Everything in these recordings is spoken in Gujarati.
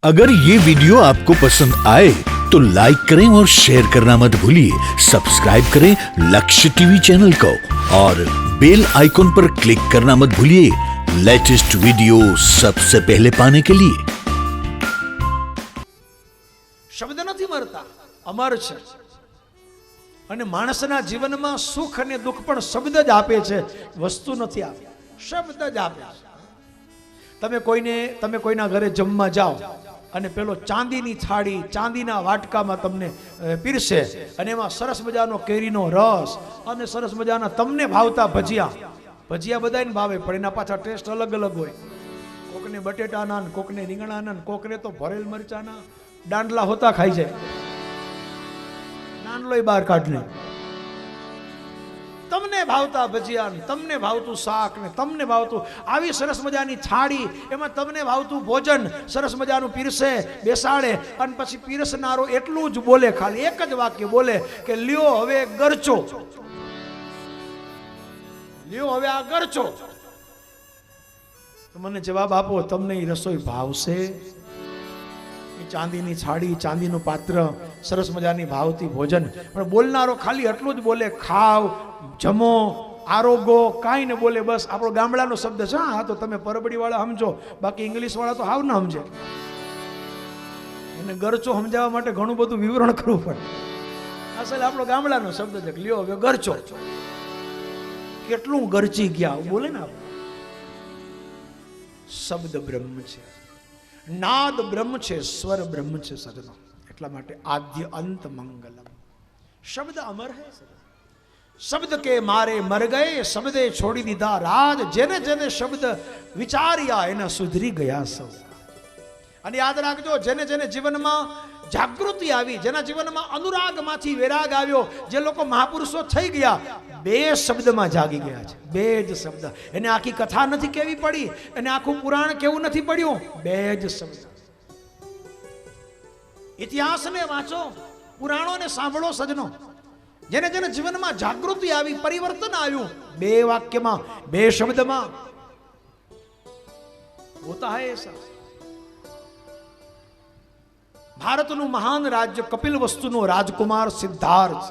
अगर ये वीडियो आपको पसंद आए तो लाइक करें और शेयर करना मत भूलिए। सब्सक्राइब करें लक्ष्य टीवी चैनल को और बेल आइकॉन पर क्लिक करना मत भूलिए लेटेस्ट वीडियो सबसे पहले पाने के लिए। શબ્દ નથી મરતા, અમર છે અને માણસના જીવનમાં સુખ અને દુઃખ પણ શબ્દ જ આપે છે, વસ્તુ નથી આપે, શબ્દ જ આપે છે। તમે કોઈના ઘરે જમવા જાઓ અને પેલો ચાંદીની થાળી ચાંદીના વાટકામાં તમને પીરસે અને એમાં સરસ મજાનો કેરીનો રસ અને સરસ મજાના તમને ભાવતા ભજીયા બધાને ભાવે, પણ એના પાછા ટેસ્ટ અલગ અલગ હોય। કોકને બટેટાના, કોકને રીંગણાના, કોકને તો ભરેલ મરચાના દાંડલા હોતા ખાઈ જાય, નાનલોય બહાર કાઢ લે। તમને ભાવતા ભજીયા, તમને ભાવતું શાક ને તમને ભાવતું આવી સરસ મજાની થાળી, એમાં તમને ભાવતું ભોજન સરસ મજાનું પીરસે, બેસાડે અને પછી પીરસનારો એટલું જ બોલે, ખાલી એક જ વાક્ય બોલે કે લ્યો હવે ગરચો, લ્યો હવે આ ગરચો। તો મને જવાબ આપો, તમને એ રસોઈ ભાવશે? ચાંદીની થાળી, ચાંદીનું પાત્ર, સરસ મજાની ભાવતી ભોજન, પણ બોલનારો ખાલી એટલું જ બોલે, ખાવ, જમો, આરોગો, કાંઈ ને બોલે। બસ આપણો ગામડાનો શબ્દ છે। હા, તો તમે પરબડી વાળા સમજો, બાકી ઇંગ્લિશ વાળા તો હાવ ના સમજે। એને ગરચો સમજાવવા માટે ઘણું બધું વિવરણ કરવું પડે। અસલ આપણો ગામડાનો શબ્દ છે, લ્યો હવે ગરચો। કેટલું ગરચી ગયા બોલે ને આપણે। શબ્દ બ્રહ્મ છે, નાદ બ્રહ્મ છે, સ્વર બ્રહ્મ છે સજનો। એટલા માટે આદ્ય અંત મંગલમ, શબ્દ અમર હૈ। શબ્દ કે મારે મર ગયે, શબ્દે છોડી દીધા રાજ, જેને જેને શબ્દ વિચાર્યા એના સુધરી ગયા સૌ। અને યાદ રાખજો, જેને જેને જીવનમાં જાગૃતિ આવી, જેના જીવનમાં અનુરાગમાંથી વૈરાગ આવ્યો, જે લોકો મહાપુરુષો થઈ ગયા, બે શબ્દમાં જાગી ગયા છે, બે જ શબ્દ। એને આખી કથા નથી કેવી પડી, એને આખું પુરાણ કેવું નથી પડ્યું, બે જ શબ્દ। ઇતિહાસને વાંચો, પુરાણોને સાંભળો સજનો। જેને જેને જીવનમાં જાગૃતિ આવી, પરિવર્તન આવ્યું, બે વાક્યમાં, બે શબ્દમાં હોતા હૈ એસા। ભારતનું મહાન રાજ્ય કપિલવસ્તુનો રાજકુમાર સિદ્ધાર્થ,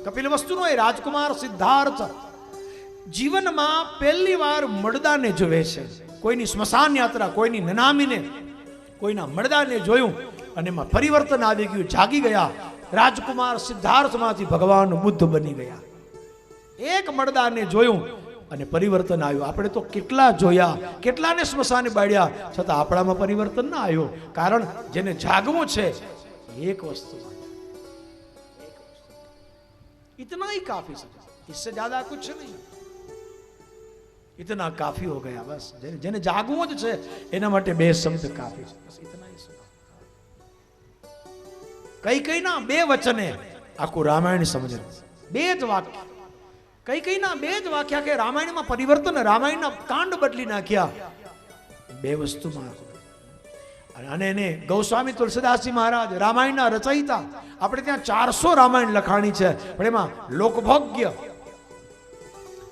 કપિલવસ્તુનો એ રાજકુમાર સિદ્ધાર્થ જીવનમાં પહેલી વાર મડદાને જોવે છે। કોઈની સ્મશાન યાત્રા, કોઈની નનામીને, કોઈના મડદાને જોયું અને એમાં પરિવર્તન આવી ગયું, જાગી ગયા। રાજકુમાર સિદ્ધાર્થમાંથી ભગવાન બુદ્ધ બની ગયા। એક મડદાને જોયું અને પરિવર્તન આવ્યું। આપણે તો કેટલા જોયા, કેટલાને સ્મશાને બાળ્યા, છતાં આપણામાં પરિવર્તન ના આવ્યું। કારણ જેને જાગવું છે એક વસ્તુ, इतना ही काफी है, इससे ज्यादा कुछ नहीं, इतना काफी हो गया। बस જેને જાગવું જ છે એના માટે બે શબ્દ કાફી છે, બસ इतना ही सुना। કઈ ના બે વચને આખું રામાયણ સમજે, બે જ વાક્ય, કઈ ના બે જ વાક્ય કે રામાયણમાં પરિવર્તન, રામાયણના કાંડ બદલી નાખ્યા બે વસ્તુમાં। અને એને ગૌસ્વામી તુલસીદાસજી મહારાજ રામાયણના રચયિતા, આપણે ત્યાં 400 રામાયણ લખાણી છે, પણ એમાં લોકભોગ્ય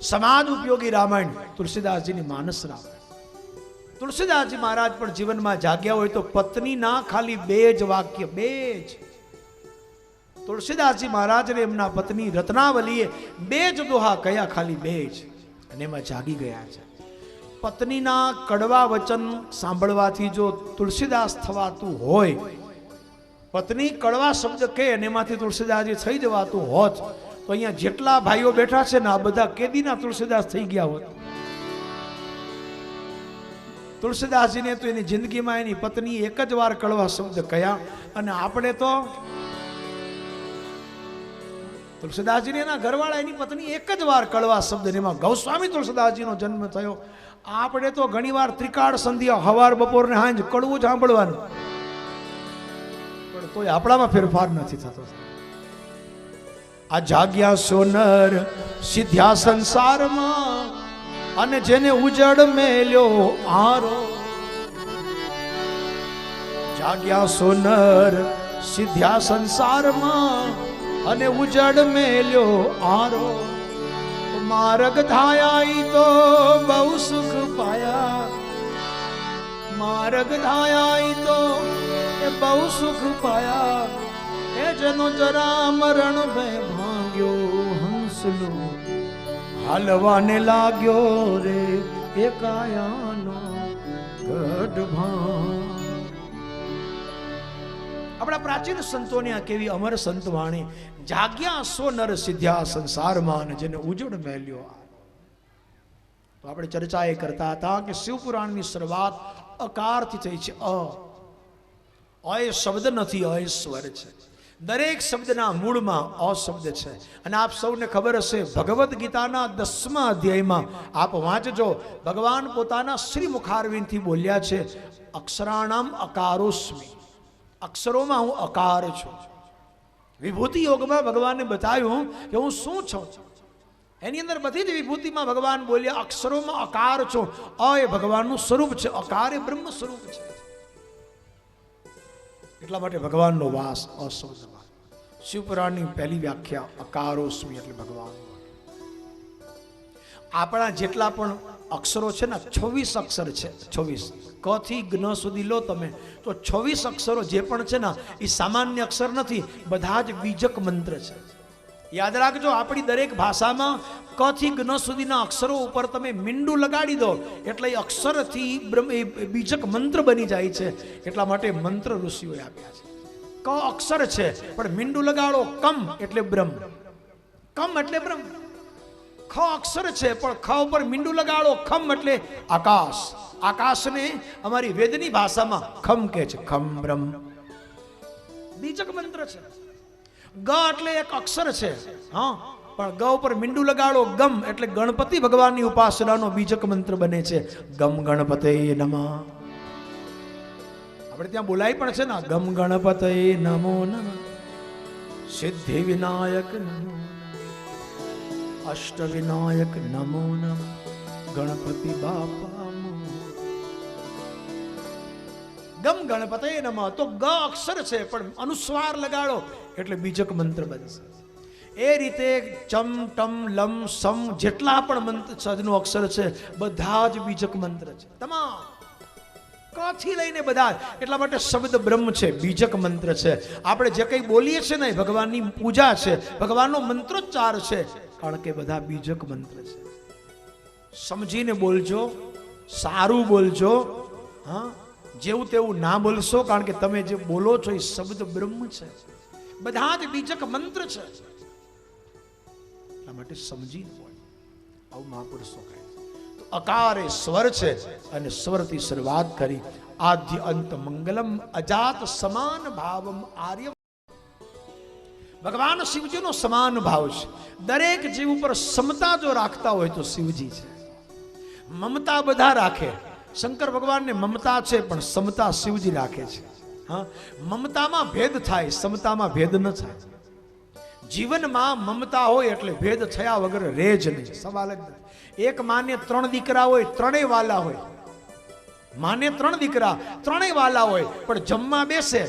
સમાજ ઉપયોગી રામાયણ તુલસીદાસજીની માનસ રામાયણ। તુલસીદાસજી મહારાજ પણ જીવનમાં જાગ્યા હોય તો પત્નીના ખાલી બે જ વાક્ય, બે જ। તુલસીદાસજી મહારાજને એમના પત્ની રત્નાવલીએ બે જ દોહા કયા, ખાલી બે જ, અને એમાં જાગી ગયા છે। પત્નીના કડવા વચન સાંભળવાથી જો તુલસીદાસ થવાતું હોય, પત્ની કડવા શબ્દ કહે અને એમાંથી તુલસીદાસજી થઈ જવાતું હોત, તો અહીંયા જેટલા ભાઈઓ બેઠા છે ને આ બધા કેદીના તુલસીદાસ થઈ ગયા હોત। તુલસીદાસજીને તો એની જિંદગીમાં એની પત્ની એક જ વાર કડવા શબ્દ કહ્યા, અને આપણે તો તુલસીદાસજીને એના ઘરવાળા એની પત્ની એક જ વાર કડવા શબ્દ, એમાં ગૌસ્વામી તુલસીદાસજીનો જન્મ થયો। આપણે તો ઘણી વાર ત્રિકાળ સંધ્યા, હવાર બપોર ને હાંજ કડવું જ સાંભળવાનું, પણ તોય આપણામાં ફેરફાર નથી થતો। આ જાગ્યા સોનર સિદ્ધ્યા સંસારમાં, અને જેને ઉજળ મેલ્યો આરો, જાગ્યા સોનર સિદ્ધ્યા સંસારમાં, અને ઉજળ મેલ્યો આરો, માર્ગ ધાયા તો બહુ સુખ પાયા। માર્ગ ધાયા તો એ બહુ સુખ પાયા એ જનો જરા મરણ ભય ભાંગ્યો હંસલો હાલવાને લાગ્યો રે એ કાયાનો ગઢ. આપણા પ્રાચીન સંતોની આ કેવી અમર સંતવાણી. જાગ્યા સો નર સિદ્ધ્યા સંસારમાં જેને ઉજળ મેલ્યો. તો આપણે ચર્ચા એ કરતા હતા કે શિવપુરાણની શરૂઆત અકારથી થઈ છે. અ એ શબ્દ નથી, અ એ સ્વર છે. દરેક શબ્દના મૂળમાં અ શબ્દ છે. અને આપ સૌને ખબર હશે, ભગવદ્ ગીતાના 10મા અધ્યાયમાં આપ વાંચજો, ભગવાન પોતાના શ્રી મુખારવિંદથી બોલ્યા છે, અક્ષરાણામ અકારોસ્મી, અક્ષરોમાં હું અકાર છું. વિભૂતિ યોગમાં ભગવાને બતાવ્યું કે હું શું છું. એની અંદર બધી જ વિભૂતિમાં ભગવાન બોલ્યા અક્ષરોમાં અકાર છું. અ એ ભગવાનનું સ્વરૂપ છે, અકાર એ બ્રહ્મ સ્વરૂપ છે. એટલા માટે ભગવાનનો વાસ અશબ્દમાં. શિવપુરાણની પહેલી વ્યાખ્યા અકારોસ્મી એટલે ભગવાન. આપણા જેટલા પણ અક્ષરો છે ને 26 અક્ષર છે. 26 ક થી જ્ઞ સુધી લો તમે તો 26 અક્ષરો જે પણ છે ને એ સામાન્ય અક્ષર નથી, બધા જ બીજક મંત્ર છે. યાદ રાખજો, આપણી દરેક ભાષામાં ક થી જ્ઞ સુધીના અક્ષરો ઉપર તમે મીંડું લગાડી દો એટલે એ અક્ષરથી બીજક મંત્ર બની જાય છે. એટલા માટે મંત્ર ઋષિઓએ આપ્યા છે. ક અક્ષર છે પણ મીંડું લગાડો કમ એટલે બ્રહ્મ, કમ એટલે બ્રહ્મ. ખ અક્ષર છે પણ ખ ઉપર મીંડું લગાડો ખમ એટલે આકાશ. આકાશને અમારી વેદની ભાષામાં ખમ કહે છે, ખમ બ્રહ્મ. બીજક મંત્ર છે. ગ એટલે એક અક્ષર છે, હા, પણ ગ ઉપર મીંડું લગાડો ગમ એટલે ગણપતિ ભગવાનની ઉપાસનાનો બીજક મંત્ર બને છે, ગમ ગણપતે નમઃ. આપણે ત્યાં બોલાય પણ છે ને, ગમ ગણપતે નમો નમઃ, સિદ્ધિ વિનાયક નમો, અષ્ટ વિનાયક નમો નમઃ, ગણપતિ બાપા. ગમ ગણપતે નમઃ તો ગ અક્ષર છે પણ અનુસ્વાર લગાડો એટલે બીજક મંત્ર બનશે. એ રીતે ચમ ટમ લમ સમ જેટલા પણ મંત્ર સદનો અક્ષર છે બધા જ બીજક મંત્ર છે, તમામ ક થી લઈને બધા. એટલા માટે શબ્દ બ્રહ્મ છે, બીજક મંત્ર છે. આપણે જે કંઈ બોલીએ છીએ ને ભગવાનની પૂજા છે, ભગવાનનો મંત્રોચ્ચાર છે, કારણ કે બધા બીજક મંત્ર છે. સમજીને બોલજો, સારું બોલજો, હા, જેવું તેવું ના બોલશો, કારણ કે તમે જે બોલો છો એ શબ્દ બ્રહ્મ છે, બધા જ બીજક મંત્ર છે. એટલા માટે સમજીને બોલ. આવું મહાપુરુષો કહે છે. તો અકાર એ સ્વર છે અને સ્વરથી શરૂઆત કરી. આદ્ય અંત મંગલમ અજાત સમાન ભાવમ આર્ય. ભગવાન શિવજીનો સમાન ભાવ છે. દરેક જીવ ઉપર સમતા જો રાખતા હોય તો શિવજી છે. મમતા બધા રાખે, શંકર ભગવાનને મમતા છે પણ સમતા શિવજી રાખે છે. હા, મમતામાં ભેદ થાય, સમતામાં ભેદ ન થાય. જીવનમાં મમતા હોય એટલે ભેદ થયા વગર રહે જ નહીં, સવાલ જ નથી. એક માને 3 દીકરા હોય, ત્રણેય વાલા હોય. માને 3 દીકરા, ત્રણેય વાલા હોય, પણ જમવા બેસે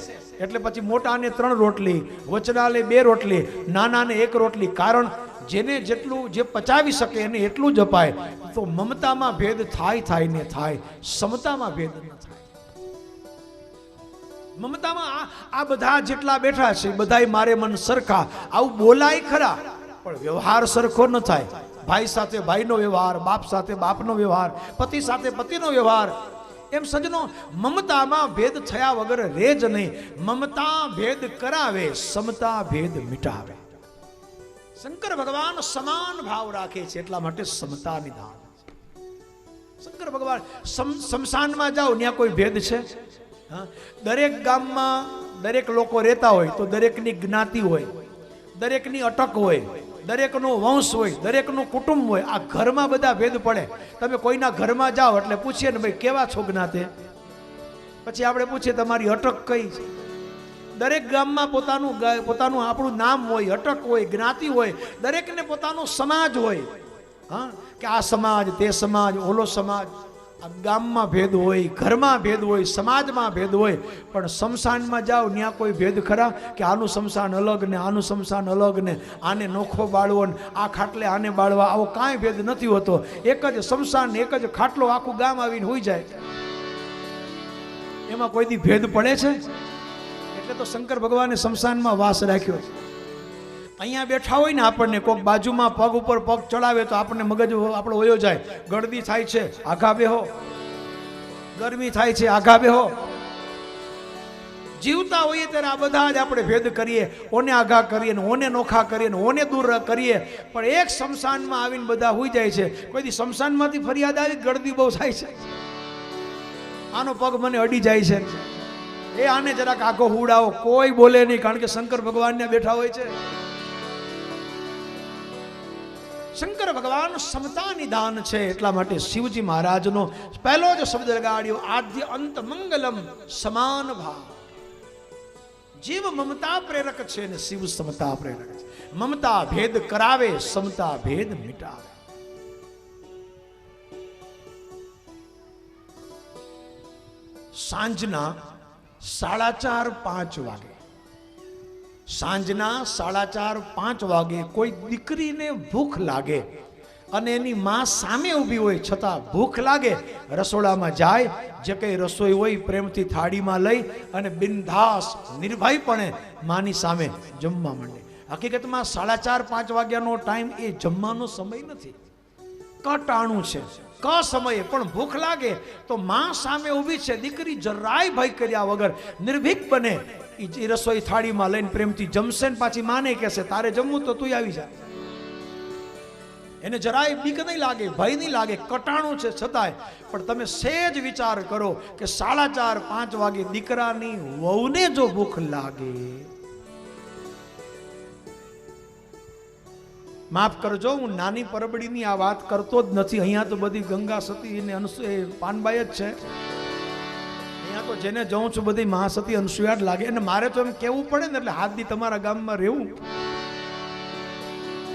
એટલે પછી મોટાને 3 રોટલી, વચનાને 2 રોટલી, નાનાને 1 રોટલી. કારણ જેને જેટલું જે પચાવી શકે એને એટલું જ અપાય. તો મમતામાં ભેદ થાય ને થાય, સમતામાં ભેદ ન થાય. મમતામાં આ બધા જેટલા બેઠા છે બધાય મારે મન સરખા, આવું બોલાય ખરા પણ વ્યવહાર સરખો ન થાય. ભાઈ સાથે ભાઈનો વ્યવહાર, બાપ સાથે બાપનો વ્યવહાર, પતિ સાથે પતિનો વ્યવહાર. એમ સજનો, મમતામાં ભેદ થયા વગર રહે જ નહીં. મમતા ભેદ કરાવે, સમતા ભેદ મિટાવે. શંકર ભગવાન સમાન ભાવ રાખે છે, એટલા માટે સમતા નિધાન. શંકર ભગવાન શમશાનમાં જાઓ ત્યાં કોઈ ભેદ છે? દરેક ગામમાં દરેક લોકો રહેતા હોય તો દરેકની જ્ઞાતિ હોય, દરેકની અટક હોય, દરેકનો વંશ હોય, દરેકનું કુટુંબ હોય. આ ઘરમાં બધા ભેદ પડે. તમે કોઈના ઘરમાં જાઓ એટલે પૂછીએ ને, ભાઈ કેવા છો જ્ઞાતે? પછી આપણે પૂછીએ તમારી અટક કઈ છે? દરેક ગામમાં પોતાનું આપણું નામ હોય, અટક હોય, જ્ઞાતિ હોય. દરેકને પોતાનો સમાજ હોય. હા, કે આ સમાજ, તે સમાજ, ઓલો સમાજ. આ ગામમાં ભેદ હોય, ઘરમાં ભેદ હોય, સમાજમાં ભેદ હોય. પણ શમશાનમાં જાઓ ત્યાં કોઈ ભેદ ખરા? કે આનું શમશાન અલગ ને આનું શમશાન અલગ ને આને નોખો બાળવો ને આ ખાટલે આને બાળવા, આવો કાંઈ ભેદ નથી હોતો. એક જ શમશાન, એક જ ખાટલો, આખું ગામ આવીને હોઈ જાય. એમાં કોઈ દી ભેદ પડે છે? એટલે તો શંકર ભગવાને શમશાનમાં વાસ રાખ્યો છે. અહીંયા બેઠા હોય ને આપણને કોઈક બાજુમાં પગ ઉપર પગ ચડાવે તો આપણને મગજ આપણો વયો જાય. ગળદી થાય છે, આઘા બેહો. ગરમી થાય છે, આઘા બેહો. જીવતા હોઈએ ત્યારે આ બધા જ આપણે ભેદ કરીએ, ઓને આઘા કરીએ ને ઓને નોખા કરીએ ને ઓને દૂર કરીએ. પણ એક શમશાનમાં આવીને બધા હોઈ જાય છે. કોઈ દી શમશાનમાંથી ફરિયાદ આવી ગળદી બહુ થાય છે, આનો પગ મને અડી જાય છે, એ આને જરાક આખો હુડાવો. કોઈ બોલે નહીં, કારણ કે શંકર ભગવાન બેઠા હોય છે. શંકર ભગવાન સમતા નિદાન છે. એટલા માટે શિવજી મહારાજનો પહેલો જ શબ્દ લગાડ્યો, આદ્ય અંત મંગલમ સમાન ભાવ. જીવ મમતા પ્રેરક છે ને શિવ સમતા પ્રેરક છે. મમતા ભેદ કરાવે, સમતા ભેદ મિટાવે. સાંજના 4:30-5 વાગે, સાંજના 4:30-5 વાગે કોઈ દીકરીને ભૂખ લાગે અને એની માં સામે ઊભી હોય છતાં ભૂખ લાગે, રસોડામાં જાય, જે કંઈ રસોઈ હોય પ્રેમથી થાળીમાં લઈ અને બિનધાસ નિર્ભયપણે માની સામે જમવા માંડે. હકીકતમાં 4:30-5 વાગ્યાનો ટાઈમ એ જમવાનો સમય નથી, કટાણું છે. ક સમયે પણ ભૂખ લાગે તો માં સામે ઊભી છે, દીકરી જરાય ભય કર્યા વગર નિર્ભીક બને એ રસોઈ થાળીમાં લઈને પ્રેમથી જમશે ને પાછી માને કહેશે તારે જમવું તો તું આવી જા. એને જરાય બીક નહીં લાગે, ભય નહીં લાગે, કટાણું છે છતાંય. પણ તમે સહેજ વિચાર કરો કે 4:30-5 વાગે દીકરાની વહુને જો ભૂખ લાગે, માફ કરજો હું નાની પરબડીની આ વાત કરતો જ નથી. અહીંયા તો બધી ગંગા સતી અને પાનબાઈ જ છે. અહીંયા તો જેને જઉં છું બધી મહાસતી અનસુયા જ લાગે. અને મારે તો એમ કેવું પડે ને, એટલે હાથ દી તમારા ગામમાં રહેવું,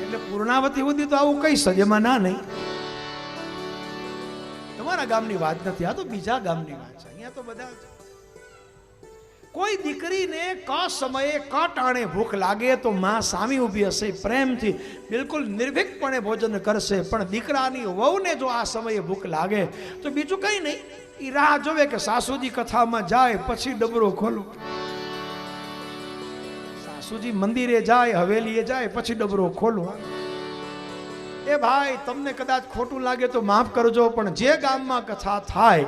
એટલે પૂર્ણાવતી સુધી તો આવું કઈ સજેમાં ના નહીં. તમારા ગામની વાત નથી, આ તો બીજા ગામની વાત છે. અહીંયા તો બધા કોઈ દીકરીને ક સમયે ક ટાણે ભૂખ લાગે તો માં સામી ઊભી હશે, પ્રેમથી બિલકુલ નિર્ભીકપણે ભોજન કરશે. પણ દીકરાની વહુને જો આ સમયે ભૂખ લાગે તો બીજું કંઈ નહીં, એ રાહ જોવે કે સાસુજી કથામાં જાય પછી ડબરો ખોલો, સાસુજી મંદિરે જાય, હવેલીએ જાય પછી ડબરો ખોલો. એ ભાઈ તમને કદાચ ખોટું લાગે તો માફ કરજો, પણ જે ગામમાં કથા થાય,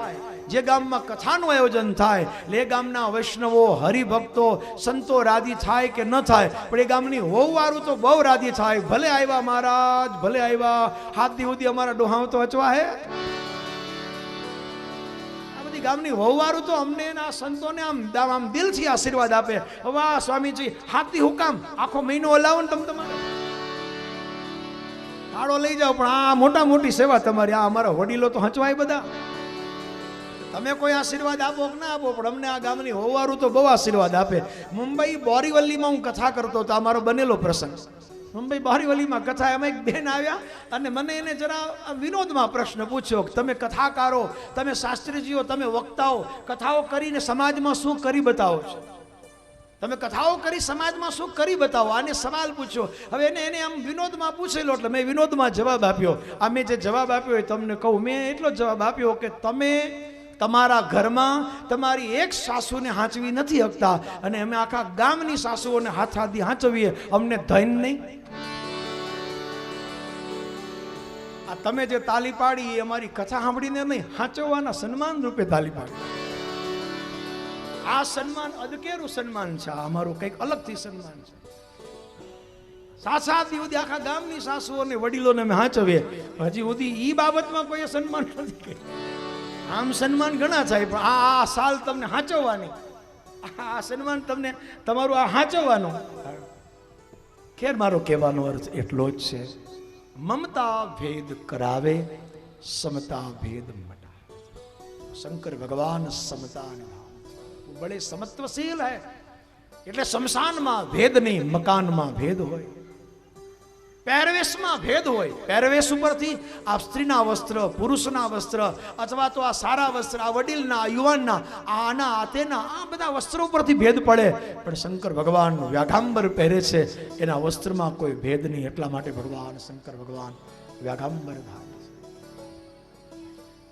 જે ગામમાં કથાનું આયોજન થાય, એ ગામના વૈષ્ણવો હરિભક્તો સંતો રાજી થાય કે ન થાય, પણ એ ગામની વહુવારું તો બહુ રાજી થાય. ભલે આવ્યા મહારાજ, ભલે આવ્યા, હાથ દી સુધી અમારા ડોહાઓ તો અચવા હે. આ બધી ગામની વહુવારું તો અમને એના સંતોને આમ દિલથી આશીર્વાદ આપે. વાહ સ્વામીજી, હાથ દી હુકામ આખો મહિનો હલાવો ને તમે તમારે તાળો લઈ જાઓ, પણ આ મોટા મોટી સેવા તમારી. આ અમારા વડીલો તો હચવાય બધા. તમે કોઈ આશીર્વાદ આપો કે ના આપો, પણ અમને આ ગામની હોવારું તો બહુ આશીર્વાદ આપે. મુંબઈ બોરીવલીમાં હું કથા કરતો હતો, મારો બનેલો પ્રસંગ. મુંબઈ બોરીવલીમાં કથા, એમાં એક બેન આવ્યા અને મને એને જરા વિનોદમાં પ્રશ્ન પૂછ્યો કે તમે કથાકારો, તમે શાસ્ત્રીજીઓ, તમે વક્તાઓ, કથાઓ કરીને સમાજમાં શું કરી બતાવો છો? તમે કથાઓ કરી સમાજમાં શું કરી બતાવો? આને સવાલ પૂછ્યો. હવે એને આમ વિનોદમાં પૂછેલો એટલે મેં વિનોદમાં જવાબ આપ્યો. આ મેં જે જવાબ આપ્યો એ તમને કહું. મેં એટલો જવાબ આપ્યો કે તમે તમારા ઘરમાં તમારી એક સાસુને હાંચવી નથી શકતા અને અમે આખા ગામની સાસુઓને હાથાથી હાંચવીએ, અમને ધૈન નહીં. આ તમે જે તાલી પાડી એ અમારી કથા સાંભળીને નહીં, હાંચવવાના સન્માન રૂપે તાલી પાડી. આ સન્માન અદકેરું સન્માન છે, અમારું કંઈક અલગથી સન્માન છે. 7 સુધી આખા ગામની સાસુઓને વડીલોને અમે હાંચવીએ, હજી સુધી ઈ બાબતમાં કોઈ સન્માન નથી કર્યું. આમ સન્માન ઘણા થાય, પણ આ સાલ તમને હાંચવવાની, આ સન્માન તમને તમારું આ હાંચવવાનું. ખેર મારો કહેવાનો અર્થ એટલો જ છે, મમતા ભેદ કરાવે, સમતા ભેદ મટાવે. શંકર ભગવાન સમતા બડે સમત્વશીલ હૈ. એટલે શમશાનમાં ભેદ નહીં, મકાનમાં ભેદ હોય, પહેરવેશમાં ભેદ હોય. પહેરવેશ ઉપરથી આ સ્ત્રીના વસ્ત્ર, પુરુષના વસ્ત્ર, અથવા તો આ સારા વસ્ત્ર, આ વડીલના, યુવાનના, આના તેના, આ બધા વસ્ત્રો ઉપરથી ભેદ પડે. પણ શંકર ભગવાન વ્યાઘાંબર પહેરે છે, એના વસ્ત્રમાં કોઈ ભેદ નહીં. એટલા માટે ભગવાન શંકર ભગવાન વ્યાઘાંબર ધારે છે.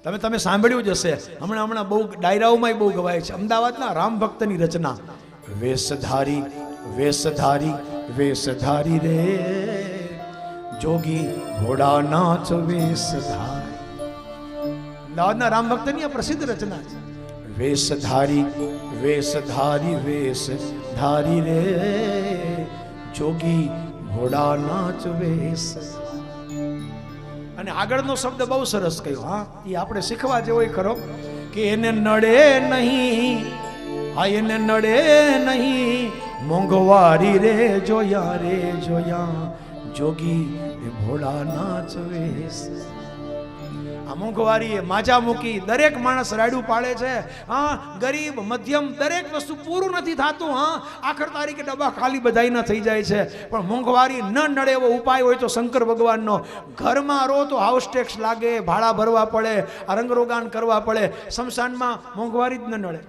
તમે સાંભળ્યું જ હશે, હમણાં બહુ ડાયરાઓમાં બહુ ગવાય છે. અમદાવાદના રામ ભક્તની રચના, વેશધારી વેશધારી વેશધારી રે જોગી ઘોડા નાચ વેશધારી. અમદાવાદના રામ ભક્તની આ પ્રસિદ્ધ રચના છે. વેશધારી વેશધારી વેશધારી રે જોગી ઘોડા નાચ વેશ. અને આગળનો શબ્દ બહુ સરસ કહ્યો. હા, એ આપણે શીખવા જેવો ખરો કે એને નડે નહીં, હા એને નડે નહીં મોંઘવારી રે જોયા જોગી ઘોડા નાચ વેશ. આ મોંઘવારી એ માજા મૂકી દરેક માણસ રાડું પાડે છે. હા, ગરીબ મધ્યમ દરેક વસ્તુ પૂરું નથી થતું. હા, આખર તારીખે ડબ્બા ખાલી બધાયના થઈ જાય છે. પણ મોંઘવારી ન નડે એવો ઉપાય હોય તો શંકર ભગવાનનો. ઘરમાં રહો તો હાઉસ ટેક્સ લાગે, ભાડા ભરવા પડે, રંગરોગાન કરવા પડે. સ્મશાનમાં મોંઘવારી જ ન નડે.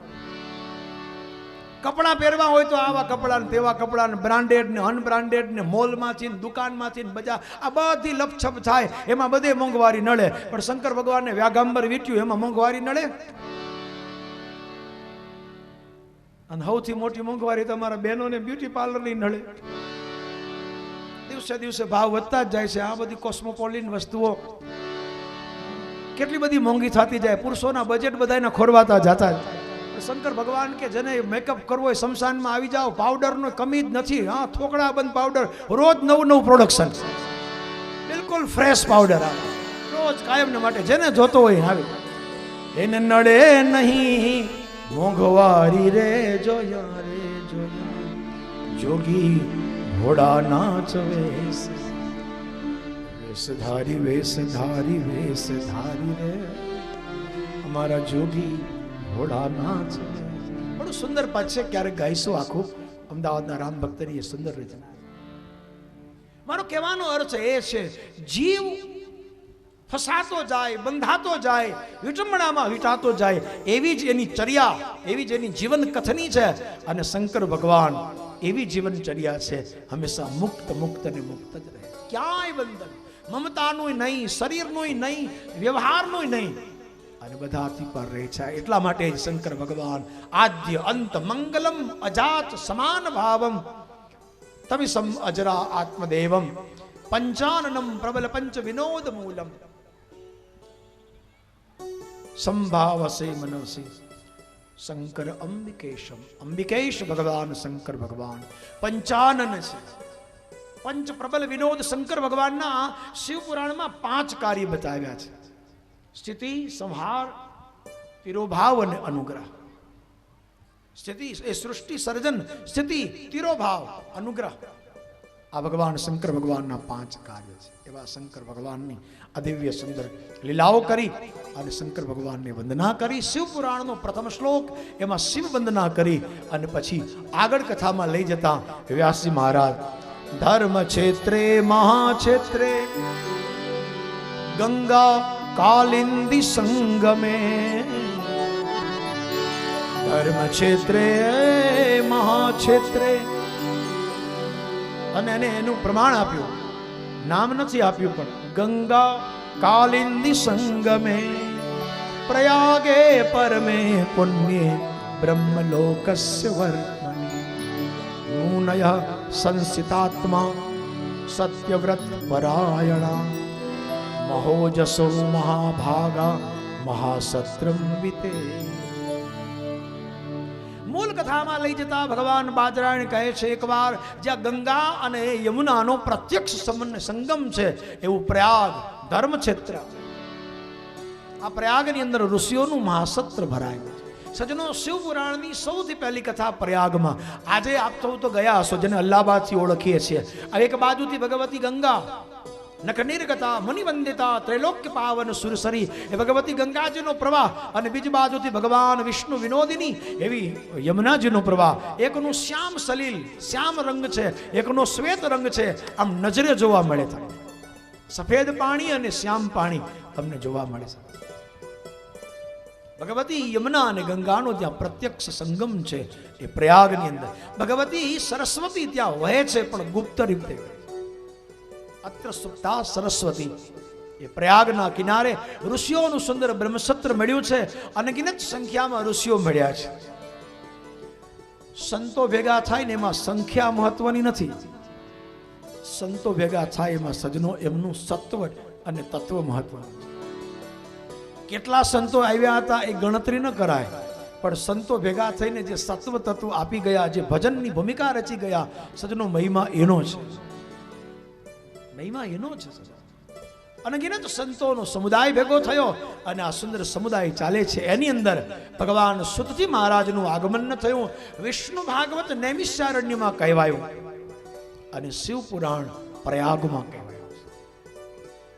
કપડાં પહેરવા હોય તો આવા કપડાં ને તેવા કપડાં ને બ્રાન્ડેડ ને અનબ્રાન્ડેડ ને મોલમાંથી ને દુકાનમાંથી ને બજાર આ બધી લપછપ થાય, એમાં બધે મોંઘવારી નડે. પણ શંકર ભગવાનને વ્યાગાંબર વીટ્યું એમાં મોંઘવારી નડે. અને સૌથી મોટી મોંઘવારી તમારા બહેનોને બ્યુટી પાર્લરની નડે. દિવસે દિવસે ભાવ વધતા જ જાય છે. આ બધી કોસ્મોપોલિન વસ્તુઓ કેટલી બધી મોંઘી થતી જાય. પુરુષોના બજેટ બધાને ખોરવાતા જતા. શંકર ભગવાન કે જેને મેકઅપ કરવો હોય શમશાનમાં આવી જાઓ, પાવડરનો કમી જ નથી. હા, થોકડા બંધ પાવડર, રોજ નવું પ્રોડક્શન, બિલકુલ ફ્રેશ પાવડર આવે રોજ કાયમને માટે. જેને જોતો હોય આવે. એને નડે નહીં મોંઘવારી રે જોયા જોગી ઘોડા નાચ વેશ. વેશધારી વેશધારી વેશધારી રે અમારા જોગી ઘોડા નાચ. બડું સુંદર પદ છે. ક્યારેક ગાઈશું આખું. અમદાવાદના રામ ભક્તની એ સુંદર રચના. મારો કહેવાનો અર્થ એ છે, જીવ ફસાતો જાય, બંધાતો જાય, વિટંબણામાં વીંટાતો જાય, એવી જ એની ચર્યા, એવી જ એની જીવન કથની છે. અને શંકર ભગવાન એવી જીવનચર્યા છે, હંમેશા મુક્ત મુક્ત ને મુક્ત જ રહે. ક્યાંય બંધન, મમતાનું નહીં, શરીરનું નહીં, વ્યવહારનું નહીં, અને બધાથી પર રહે છે. એટલા માટે શંકર ભગવાન આદ્ય અંત મંગલમ અજાત સમાન ભાવમ તમિસમ અજરા આત્મદેવમ પંચાનનમ પ્રબલ પંચ વિનોદ મૂલમ સંભાવસે મનસે શંકર અંબિકેશમ. અંબિકેશ ભગવાન શંકર ભગવાન પંચાનન છે. પંચ પ્રબલ વિનોદ શંકર ભગવાનના શિવ પુરાણમાં 5 કાર્ય બતાવ્યા છે. સ્થિતિ, સંહાર, તિરોભાવ અને અનુગ્રહ. સ્થિતિ એ સૃષ્ટિ સર્જન, સ્થિતિ, તિરોભાવ, અનુગ્રહ. આ ભગવાન શંકર ભગવાનના 5 કાર્ય છે. એવા શંકર ભગવાનની અદિવ્ય સુંદર લીલાઓ કરી અને શંકર ભગવાનને વંદના કરી. શિવ પુરાણનો પ્રથમ શ્લોક, એમાં શિવ વંદના કરી અને પછી આગળ કથામાં લઈ જતા વ્યાસજી મહારાજ ધર્મ ક્ષેત્રે મહાક્ષેત્રે ગંગા કાલિંદી સંગમે, ધર્મ ક્ષેત્રે મહાક્ષેત્રે. અને એને એનું પ્રમાણ આપ્યું, નામ નથી આપ્યું, પણ ગંગા કાલિંદી સંગમે પ્રયાગે પરમે પુણ્ય બ્રહ્મલોકસ્ય વર્તને નૂનય સંસિતાત્મા સત્યવ્રત પરાયણા મહોજસો મહાભાગા મહાસત્રમ વિતે. મૂળ કથામાં લઈ જતા ભગવાન બાદરાયણ કહે છે, એકવાર જ્યાં ગંગા અને યમુનાનો પ્રત્યક્ષ સંગમ છે એવું પ્રયાગ ધર્મક્ષેત્ર. આ પ્રયાગની અંદર ઋષિઓનું મહાસત્ર ભરાય. સજનો, શિવ પુરાણની સૌથી પહેલી કથા પ્રયાગમાં. આજે આપ તો ગયા હશો, જેને અલ્હાબાદથી ઓળખીએ છીએ. એક બાજુથી ભગવતી ગંગા નખનિર્ગતા મુનિવંદિતા ત્રૈલોક્ય પાવન સુરસરી એ ભગવતી ગંગાજીનો પ્રવાહ, અને બીજી બાજુથી ભગવાન વિષ્ણુ વિનોદિની એવી યમુનાજીનો પ્રવાહ. એકનું શ્યામ સલીલ શ્યામ રંગ છે, એકનો શ્વેત રંગ છે. આમ નજરે જોવા મળે છે. સફેદ પાણી અને શ્યામ પાણી તમને જોવા મળે છે. ભગવતી યમુના અને ગંગાનો ત્યાં પ્રત્યક્ષ સંગમ છે એ પ્રયાગની અંદર. ભગવતી સરસ્વતી ત્યાં વહે છે, પણ ગુપ્ત રીતે. અત્ર સુપ્તા સરસ્વતી, એ પ્રયાગના કિનારે ઋષિઓનું સુંદર બ્રહ્મસત્ર મળ્યું છે. અનગિનત સંખ્યામાં ઋષિઓ મળ્યા છે. સંતો ભેગા થાય ને એમાં સંખ્યા મહત્વની નથી. સંતો ભેગા થાય એમાં સજનો એમનું સત્વ અને તત્વ મહત્વનું છે. કેટલા સંતો આવ્યા હતા એ ગણતરી ન કરાય, પણ સંતો ભેગા થઈને જે સત્વ તત્વ આપી ગયા, જે ભજનની ભૂમિકા રચી ગયા, સજનો મહિમા એનો છે. મહિમા એનો છે. અનગિનત સંતોનો સમુદાય ભેગો થયો અને આ સુંદર સમુદાય ચાલે છે. એની અંદર ભગવાન સુતજી મહારાજનું આગમન થયું. વિષ્ણુ ભાગવત નૈમિષારણ્યમાં કહેવાયું અને શિવ પુરાણ પ્રયાગમાં કહેવાયું.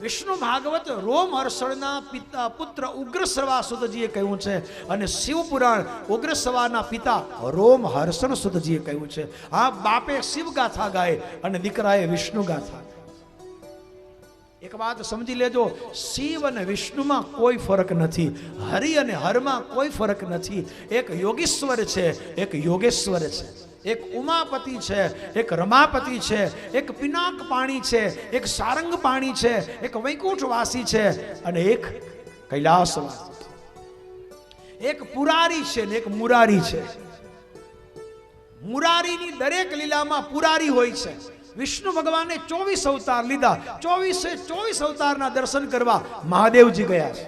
વિષ્ણુ ભાગવત રોમ હર્ષણના પિતા પુત્ર ઉગ્રશ્રવા સુતજીએ કહ્યું છે અને શિવ પુરાણ ઉગ્રશ્રવાના પિતા રોમ હર્ષણ સુતજીએ કહ્યું છે. આ બાપે શિવ ગાથા ગાય અને દીકરાએ વિષ્ણુ ગાથા. એક વાત સમજી લેજો, શિવ અને વિષ્ણુમાં કોઈ ફરક નથી, હરિ અને હરમાં કોઈ ફરક નથી. એક યોગીશ્વર છે, એક યોગેશ્વર છે, એક ઉમાપતિ છે, એક રમાપતિ છે, એક પિનાક પાણી છે, એક સારંગ પાણી છે, એક વૈકુંઠવાસી છે અને એક કૈલાસવાસી છે. એક પુરારી છે ને એક મુરારી છે. મુરારીની દરેક લીલામાં પુરારી હોય છે. વિષ્ણુ ભગવાને 24 અવતાર લીધા. 24 અવતારના દર્શન કરવા મહાદેવજી ગયા છે.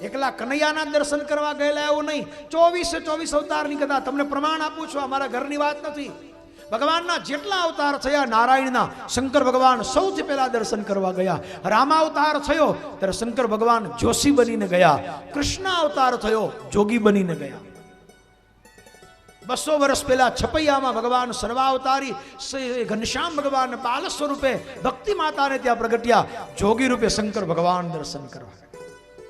એકલા કનૈયાના દર્શન કરવા ગયેલા એવું નહીં. 24 અવતારની કથા તમને પ્રમાણ આપું છું, અમારા ઘરની વાત નથી. ભગવાનના જેટલા અવતાર થયા, નારાયણના શંકર ભગવાન સૌથી પહેલા દર્શન કરવા ગયા. રામા અવતાર થયો ત્યારે શંકર ભગવાન જોશી બનીને ગયા. કૃષ્ણ અવતાર થયો જોગી બનીને ગયા. 200 વર્ષ પહેલા છપૈયામાં ભગવાન સર્વાવતારી ઘનશ્યામ ભગવાન બાલ સ્વરૂપે ભક્તિ માતાને ત્યાં પ્રગટ્યા. જોગી રૂપે શંકર ભગવાન દર્શન કરવા,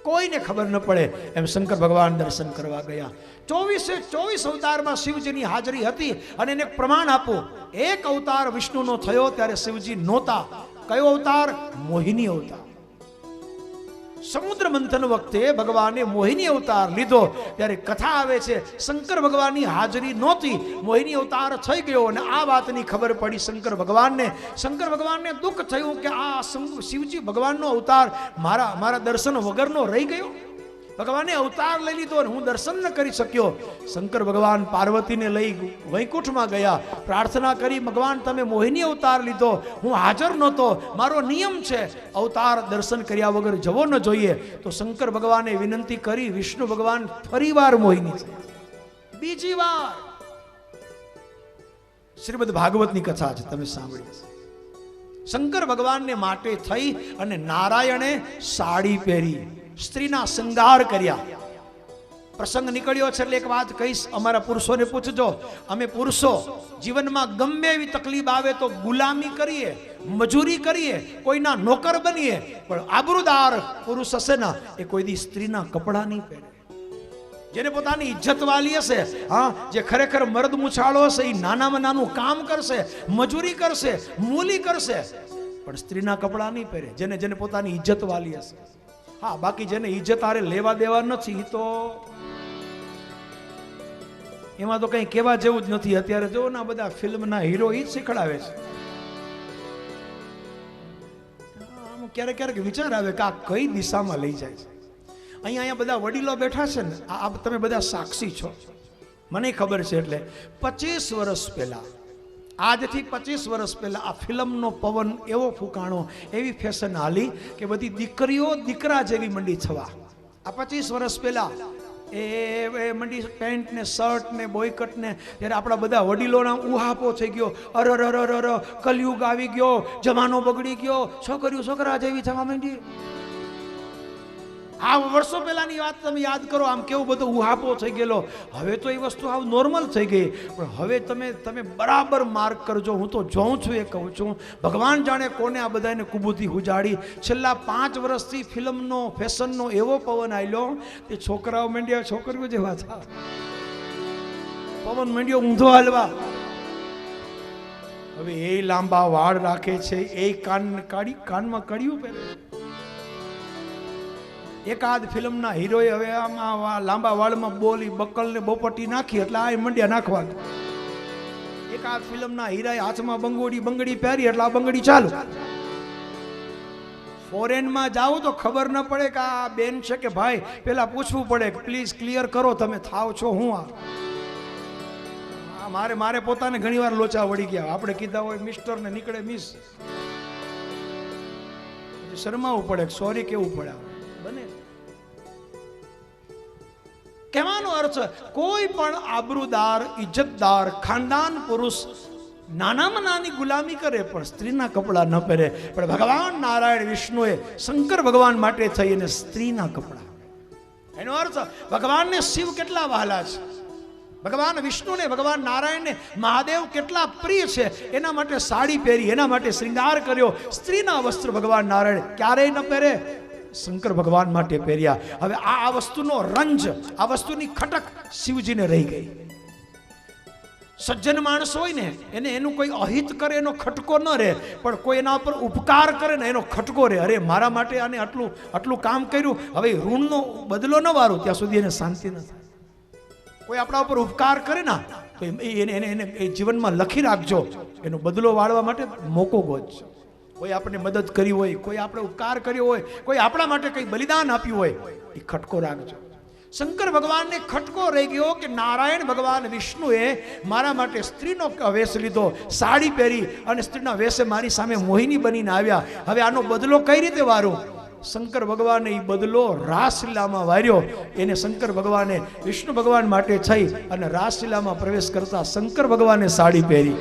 કોઈને ખબર ન પડે એમ શંકર ભગવાન દર્શન કરવા ગયા. 24 અવતારમાં શિવજીની હાજરી હતી. અને એને પ્રમાણ આપું, એક અવતાર વિષ્ણુનો થયો ત્યારે શિવજી નહોતા. કયો અવતાર? મોહિની અવતાર. સમુદ્ર મંથન વખતે ભગવાને મોહિની અવતાર લીધો ત્યારે કથા આવે છે, શંકર ભગવાનની હાજરી નહોતી, મોહિની અવતાર થઈ ગયો. અને આ વાતની ખબર પડી શંકર ભગવાનને દુઃખ થયું કે આ શિવજી ભગવાનનો અવતાર મારા દર્શન વગરનો રહી ગયો. ભગવાને અવતાર લઈ લીધો અને હું દર્શન ન કરી શક્યો. શંકર ભગવાન પાર્વતીને લઈ વૈકુંઠમાં ગયા. પ્રાર્થના કરી, ભગવાન તમે મોહિની અવતાર લીધો, હું હાજર નહોતો, મારો નિયમ છે અવતાર દર્શન કર્યા વગર જવો ન જોઈએ. તો શંકર ભગવાને વિનંતી કરી. વિષ્ણુ ભગવાન ફરીવાર મોહિની છે, બીજી વાર. શ્રીમદ ભાગવતની કથા છે, તમે સાંભળી હશે. શંકર ભગવાનને માટે થઈ અને નારાયણે સાડી પહેરી, સ્ત્રીના શૃંગાર કર્યા. પ્રસંગ નીકળ્યો છે એટલે એક વાત કહીશ, અમારા પુરુષોને પૂછજો. અમે પુરુષો જીવનમાં ગમે એવી તકલીફ આવે તો ગુલામી કરીએ, મજૂરી કરીએ, કોઈના નોકર બનીએ, પણ આબરૂદાર પુરુષ હશે ને એ કોઈ દી સ્ત્રીના કપડા નહીં પહેરે. જેને પોતાની ઇજ્જત વાલી હશે, હા, જે ખરેખર મર્દ મુછાળો હશે, એ નાનામાં નાનું કામ કરશે, મજૂરી કરશે, મૂલી કરશે, પણ સ્ત્રીના કપડા નહીં પહેરે. જેને પોતાની ઇજ્જત વાલી હશે. હા, બાકી જેને ઇજ્જત આરે લેવા દેવા નથી તો એમાં તો કઈ કહેવા જેવું જ નથી. અત્યારે જો ના બધા ફિલ્મના હીરો ઈ જ શીખડાવે છે. ક્યારેક વિચાર આવે કે આ કઈ દિશામાં લઈ જાય છે. અહીંયા બધા વડીલો બેઠા છે ને, આ તમે બધા સાક્ષી છો, મને ખબર છે. એટલે 25 વર્ષ પહેલા, આજથી 25 વર્ષ પહેલા આ ફિલ્મનો પવન એવો ફૂંકાણો, એવી ફેશન હાલી કે બધી દીકરીઓ દીકરા જેવી મંડી થવા. આ 25 વર્ષ પહેલા એ મંડી પેન્ટ ને શર્ટ ને બોયકટ ને, ત્યારે આપણા બધા વડીલોના ઉહાપો થઈ ગયો. અરર કલયુગ આવી ગયો, જમાનો બગડી ગયો, છોકરીઓ છોકરા જેવી થવા માંડી. આ વર્ષો પહેલાની વાત તમે યાદ કરો, આમ કેવું બધું ઉહાપો થઈ ગયેલો. હવે તો એ વસ્તુ આવ નોર્મલ થઈ ગઈ. પણ હવે તમે બરાબર માર્ક કરજો. હું તો જોઉં છું, એ કહું છું, ભગવાન જાણે કોને આ બધાને કુબૂતી ઉજાડી. છેલ્લા 5 વર્ષથી ફિલ્મનો ફેશનનો એવો પવન આવ્યો કે છોકરાઓ માંડ્યા છોકરીઓ જેવા થા. પવન માંડ્યો ઊંધો હાલવા. હવે એ લાંબા વાળ રાખે છે, એ કાનમાં કડિયું પહેરે. એકાદ ફિલ્મના હીરોએ હવે આમાં લાંબા વાળમાં બોલી બકલ ને બોપટી નાખી એટલે આ મંડ્યા નાખવાનું. એકાદ ફિલ્મના હીરાએ હાથમાં બંગડી પહેરી એટલે આ બંગડી ચાલુ. ફોરેનમાં જાઓ તો ખબર ન પડે કે આ બેન છે કે ભાઈ, પેલા પૂછવું પડે કે પ્લીઝ ક્લિયર કરો, તમે થાવ છો હું આ મારે પોતાને ઘણીવાર લોચા વળી ગયા. આપણે કીધા હોય મિસ્ટર ને નીકળે મિસ, શરમાવું પડે, સોરી કેવું પડે. બને કહેવાનો અર્થ, કોઈ પણ આબરૂદાર ઇજ્જતદાર ખાનદાન પુરુષ નાનામાં નાની ગુલામી કરે પણ સ્ત્રીના કપડાં ન પહેરે. પણ ભગવાન નારાયણ વિષ્ણુએ શંકર ભગવાન માટે થઈ અને સ્ત્રીના કપડાં. એનો અર્થ ભગવાનને શિવ કેટલા વહાલા છે, ભગવાન વિષ્ણુને ભગવાન નારાયણને મહાદેવ કેટલા પ્રિય છે, એના માટે સાડી પહેરી, એના માટે શ્રૃંગાર કર્યો. સ્ત્રીના વસ્ત્ર ભગવાન નારાયણ ક્યારેય ન પહેરે, શંકર ભગવાન માટે પહેર્યા. હવે આ વસ્તુનો રંજ, આ વસ્તુની ખટક શિવજીને રહી ગઈ. સજ્જન માણસ હોય ને એને એનું કોઈ અહિત કરે એનો ખટકો ન રહે, પણ કોઈ એના ઉપર ઉપકાર કરે ને એનો ખટકો રહે. અરે મારા માટે આને આટલું કામ કર્યું, હવે ઋણનો બદલો ન વારું ત્યાં સુધી એને શાંતિ ન થાય. કોઈ આપણા ઉપર ઉપકાર કરે ને તો એને જીવનમાં લખી રાખજો, એનો બદલો વાળવા માટે મોકો ગોતજો. કોઈ આપણે મદદ કરી હોય, કોઈ આપણે ઉપકાર કર્યો હોય, કોઈ આપણા માટે કંઈ બલિદાન આપ્યું હોય, એ ખટકો રાખજો. શંકર ભગવાનને ખટકો રહી ગયો કે નારાયણ ભગવાન વિષ્ણુએ મારા માટે સ્ત્રીનો વેશ લીધો, સાડી પહેરી અને સ્ત્રીના વેશે મારી સામે મોહિની બનીને આવ્યા. હવે આનો બદલો કઈ રીતે વારું? શંકર ભગવાને એ બદલો રાસલીલામાં વાર્યો. એને શંકર ભગવાને વિષ્ણુ ભગવાન માટે થઈ અને રાસલીલામાં પ્રવેશ કરતા શંકર ભગવાને સાડી પહેરી,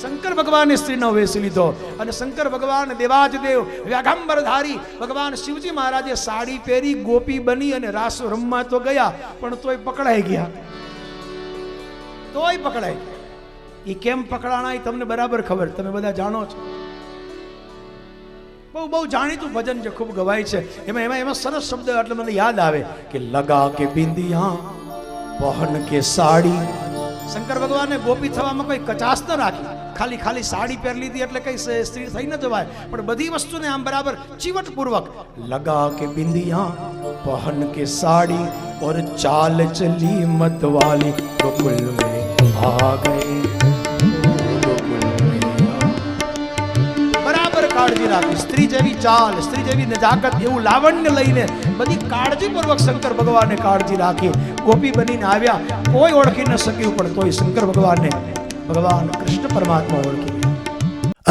શંકર ભગવાને સ્ત્રીનો વેશ લીધો અને શંકર ભગવાન દેવાજદેવ વ્યાઘાંબરધારી ભગવાન શિવજી મહારાજે સાડી પહેરી, ગોપી બની અને રાસ રમવા તો ગયા, પણ તોય પકડાઈ ગયા. એ કેમ પકડાણા એ તમને બરાબર ખબર, તમે બધા જાણો છો. બહુ જાણીતું ભજન છે, ખૂબ ગવાય છે. એમાં સરસ શબ્દ એટલે મને યાદ આવે કે લગા કે બિંદિયા પહન કે સાડી. શંકર ભગવાને ગોપી થવામાં કોઈ કચાશ ન રાખી, ખાલી સાડી પહેરી લીધી એટલે કઈ સ્ત્રી થઈ ન જવાય, પણ બધી વસ્તુને આમ બરાબર ચીવટપૂર્વક લગા કે બિંદિયા પહન કે સાડી ઓર ચાલ ચલી મત વાલી ગોકુલ में आ गए. બરાબર કાળજી રાખી, સ્ત્રી જેવી ચાલ, સ્ત્રી જેવી નજાકત, એવું લાવણ્ય લઈને બધી કાળજીપૂર્વક શંકર ભગવાને કાળજી રાખી. ગોપી બનીને આવ્યા, કોઈ ઓળખી ન શક્યું, પણ તોય શંકર ભગવાનને भगवान कृष्ण परमात्मा ओळखी.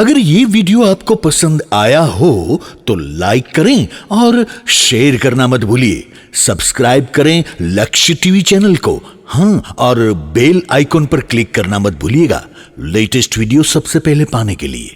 अगर ये वीडियो आपको पसंद आया हो तो लाइक करें और शेयर करना मत भूलिए. सब्सक्राइब करें लक्ष्य टीवी चैनल को, हाँ, और बेल आइकॉन पर क्लिक करना मत भूलिएगा लेटेस्ट वीडियो सबसे पहले पाने के लिए.